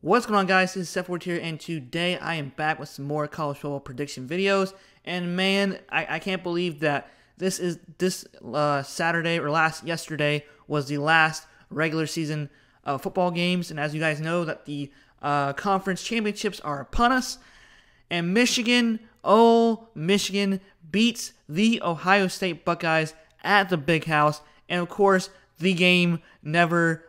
What's going on, guys? This is Seth Ward here, and today I am back with some more college football prediction videos. And man, I can't believe that this Saturday or yesterday was the last regular season football games. And as you guys know, that the conference championships are upon us. And Michigan beats the Ohio State Buckeyes at the Big House. And of course, the game never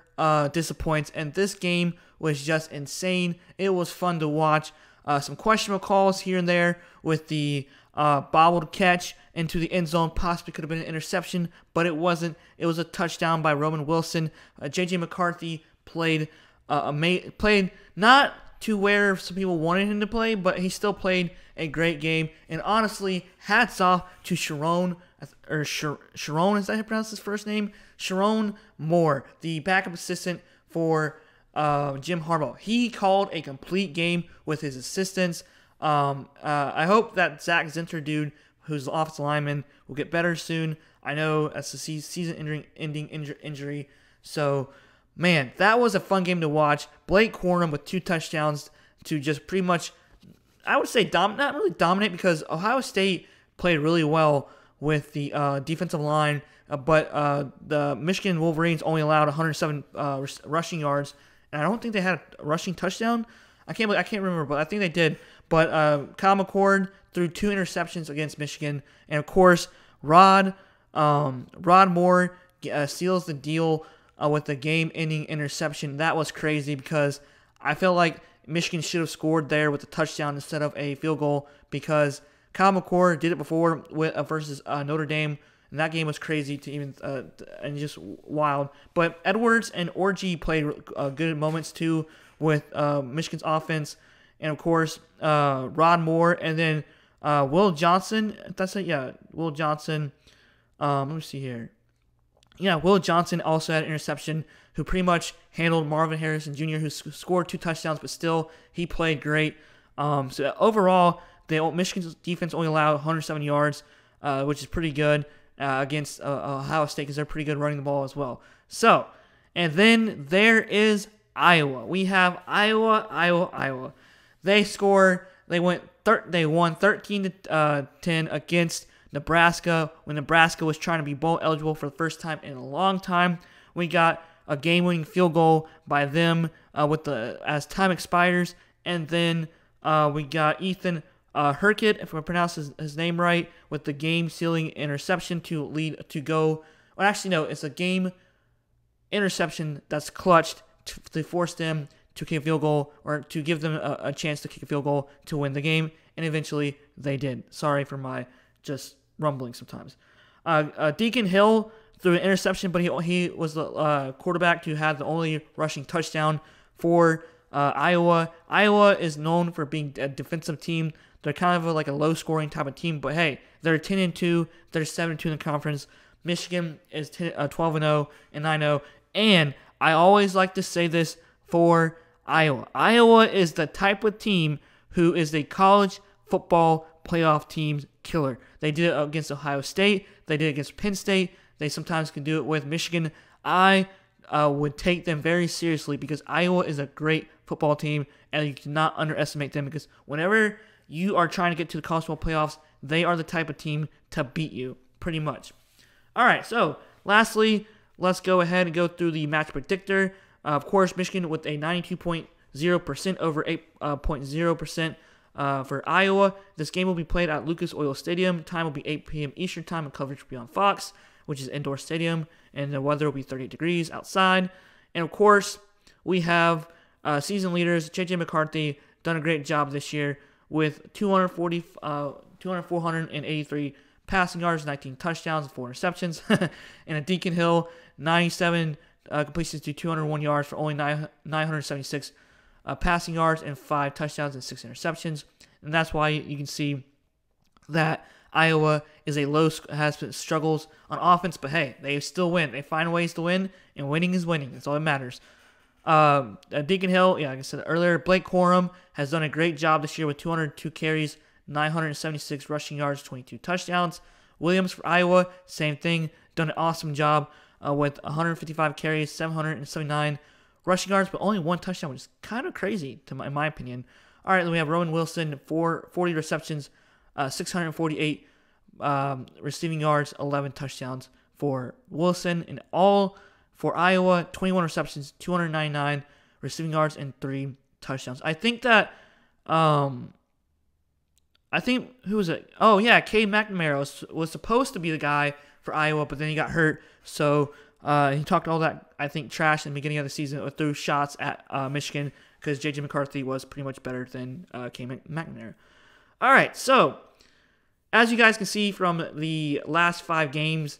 disappoints. And this game was just insane. It was fun to watch. Some questionable calls here and there with the bobbled catch into the end zone. Possibly could have been an interception, but it wasn't. It was a touchdown by Roman Wilson. J.J. McCarthy played not to where some people wanted him to play, but he still played a great game. And honestly, hats off to Sharon, is that how you pronounce his first name? Sharon Moore, the backup assistant for Jim Harbaugh. He called a complete game with his assistants. I hope that Zach Zinter dude, who's the offensive lineman, will get better soon. I know that's a season-ending injury. So, man, that was a fun game to watch. Blake Corum with 2 touchdowns to just pretty much, I would say, not really dominate, because Ohio State played really well with the defensive line, but the Michigan Wolverines only allowed 107 rushing yards. And I don't think they had a rushing touchdown. I can't remember, but I think they did. But Kyle McCord threw 2 interceptions against Michigan, and of course, Rod Moore seals the deal with the game-ending interception. That was crazy, because I felt like Michigan should have scored there with a touchdown instead of a field goal, because Kyle McCord did it before versus Notre Dame. And that game was crazy to even and just wild. But Edwards and Orji played good moments too with Michigan's offense, and of course Rod Moore, and then Will Johnson. That's it. Yeah, Will Johnson. Let me see here. Yeah, Will Johnson also had an interception, who pretty much handled Marvin Harrison Jr., who scored 2 touchdowns, but still he played great. So overall, Michigan's defense only allowed 107 yards, which is pretty good. Against Ohio State, because they're pretty good running the ball as well. So, and then there is Iowa. We have Iowa. They won 13-10 against Nebraska when Nebraska was trying to be bowl eligible for the first time in a long time. We got a game-winning field goal by them as time expires, and then we got Ethan Hurkett, if I pronounce his name right, with the game-sealing interception to go. Well, actually, no, it's a game interception that's clutched to force them to kick a field goal, or to give them a chance to kick a field goal to win the game, and eventually they did. Sorry for my just rumbling sometimes. Deacon Hill threw an interception, but he was the quarterback who had the only rushing touchdown for Iowa. Iowa is known for being a defensive team. They're kind of like a low-scoring type of team, but hey, they're 10-2. They're 7-2 in the conference. Michigan is 12-0 and 9-0. And I always like to say this for Iowa. Iowa is the type of team who is a college football playoff team's killer. They did it against Ohio State. They did it against Penn State. They sometimes can do it with Michigan. I would take them very seriously, because Iowa is a great football team, and you cannot underestimate them, because whenever you are trying to get to the college football playoffs, they are the type of team to beat you, pretty much. All right, so lastly, let's go ahead and go through the match predictor. Of course, Michigan with a 92.0% over 8.0% for Iowa. This game will be played at Lucas Oil Stadium. Time will be 8 p.m. Eastern Time, and coverage will be on Fox, which is an indoor stadium, and the weather will be 38 degrees outside. And of course, we have season leaders. J.J. McCarthy done a great job this year with 483 passing yards, 19 touchdowns, and 4 interceptions. And a Deacon Hill, 97 completions to 201 yards for only 976 passing yards and 5 touchdowns and 6 interceptions. And that's why you can see that Iowa has struggles on offense, but hey, they still win. They find ways to win, and winning is winning. That's all that matters. Deacon Hill, yeah, like I said earlier, Blake Corum has done a great job this year with 202 carries, 976 rushing yards, 22 touchdowns. Williams for Iowa, same thing, done an awesome job with 155 carries, 779 rushing yards, but only 1 touchdown, which is kind of crazy in my opinion. All right, then we have Rowan Wilson, 40 receptions, 648 receiving yards, 11 touchdowns for Wilson. And all for Iowa, 21 receptions, 299 receiving yards, and 3 touchdowns. I think that, who was it? Oh, yeah, Cade McNamara was supposed to be the guy for Iowa, but then he got hurt. So he talked all that, I think, trash in the beginning of the season, or threw shots at Michigan, because J.J. McCarthy was pretty much better than Cade McNamara. All right, so as you guys can see from the last 5 games,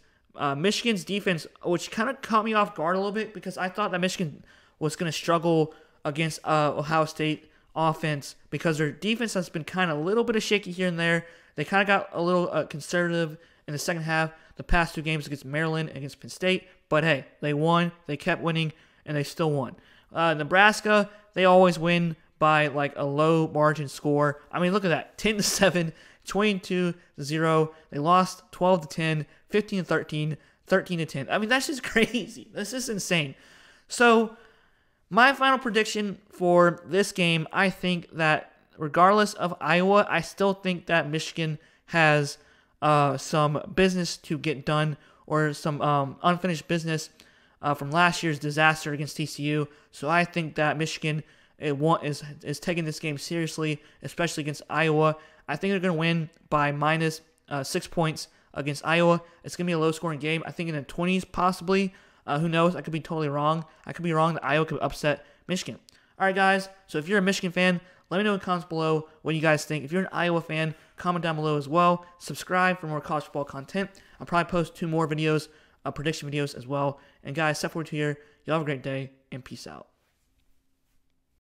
Michigan's defense, which kind of caught me off guard a little bit, because I thought that Michigan was going to struggle against Ohio State offense, because their defense has been kind of a little bit of shaky here and there. They kind of got a little conservative in the second half, the past 2 games against Maryland and against Penn State. But hey, they won, they kept winning, and they still won. Nebraska, they always win by like a low margin score. I mean, look at that, 10-7, 22-0. They lost 12-10, 15-13, 13-10. I mean, that's just crazy. This is insane. So my final prediction for this game, I think that regardless of Iowa, I still think that Michigan has some business to get done, or some unfinished business from last year's disaster against TCU. So I think that Michigan is taking this game seriously, especially against Iowa. I think they're going to win by minus 6 points against Iowa. It's going to be a low-scoring game. I think in the 20s possibly. Who knows? I could be totally wrong. I could be wrong that Iowa could upset Michigan. All right, guys. So if you're a Michigan fan, let me know in the comments below what you guys think. If you're an Iowa fan, comment down below as well. Subscribe for more college football content. I'll probably post 2 more videos, prediction videos as well. And guys, step forward here. Y'all have a great day, and peace out.